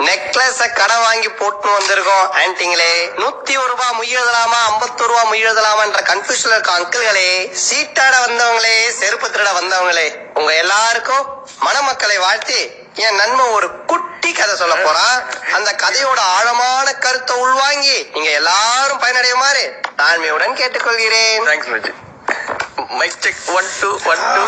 நெக்லஸ கடன் வாங்கி போட்டு வந்திருக்கோம் ஆன்டிங்களே. 101 ரூபாய் முயதலாமா 51 ரூபாய் முயதலாமா என்ற கன்ஃபியூஷன்ல இருக்க அங்கிள்களே, சீட்டாட வந்தவங்களே, செருப்பு திருட வந்தவங்களே, உங்க எல்லாருக்கும் மணமக்களை வாழ்த்தி என் நன்மை ஒரு குட்டி கதை சொல்ல போறா. அந்த கதையோட ஆழமான கருத்தை உள்வாங்கி நீங்க எல்லாரும் பயனடையுமாறு தாழ்மையுடன் கேட்டுக்கொள்கிறேன். Mic check 1 2 1 2.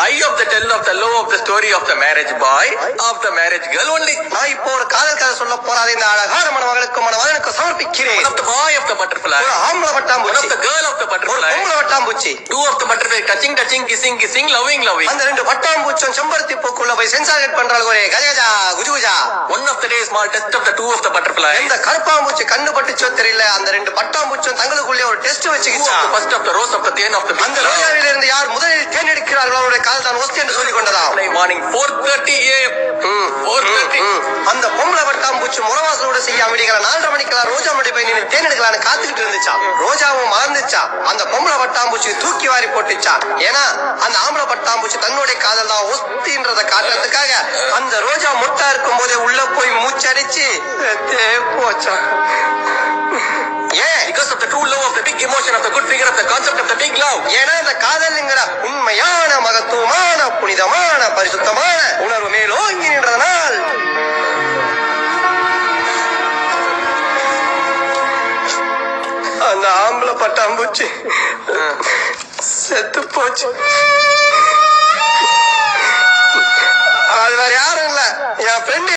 I of the tell of the low of the story of the marriage boy of the marriage girl only. நான் இப்போ ஒரு காதல் கதை சொல்ல போறாத இந்த அழகான மணமகளுக்கும் மணமகனுக்கும் சமர்ப்பிக்கிறேன். One of the boy of the butterfly. ஒரு ஆம்பளை பட்டாம்பூச்சி. One of the girl of the butterfly. ஒரு பொம்பளை பட்டாம்பூச்சி. Two of the butterfly touching touching kissing kissing loving loving. அந்த ரெண்டு பட்டாம்பூச்சும் செம்பருத்தி பூக்குள்ள போய் சென்சார் பண்றாங்க ஒரே கஜகஜா குஜுகுஜா. One of the day small test of the two of the butterfly. இந்த கருப்பாம்பூச்சி கண்ணு பட்டுச்சோ தெரியல, அந்த ரெண்டு பட்டாம்பூச்சும் தங்களுக்குள்ளே ஒரு டெஸ்ட் வச்சுக்கிச்சா. First of the rose of the தேன் of the அந்த ரோஜாவில இருந்து யார் முதலில் தேன் எடுக்கிறார்களோ அவருடைய கால் தான் ஒஸ்தி என்று சொல்லிக் கொண்டதா. morning 4:30 am 4:30. அந்த பொம்பளை பட்டாம்பூச்சி முறவாசலோட செய்யாம விடிகள 4:30 மணிக்கெல்லாம் ரோஜா மடி போய் நின்று தேன் எடுக்கலான்னு காத்துக்கிட்டு இருந்துச்சா. ரோஜாவும் மறந்துச்சா. அந்த பொம்பளை பட்டாம்பூச்சி தூக்கி வாரி போட்டுச்சா. ஏன்னா அந்த ஆம்பளை பட்டாம்பூச்சி தன்னுடைய காதல் தான் ஒஸ்தின்றத காட்டுறதுக்காக அந்த ரோஜா மொட்டா இருக்கும் போதே உள்ள போய் மூச்சடிச்சு போச்சா. Because of the true love of the big emotion of the good figure of the concept of the big love. ஏன்னா அந்த காதல்ங்கிற உண்மையான மகத்துவமான புனிதமான பரிசுத்தமான உணர்வு மேலோங்கி நின்றதனால் அந்த ஆம்பளை பட்டாம்பூச்சி செத்து போச்சு. அது வேற யாரும் இல்ல, என் ஃப்ரெண்டு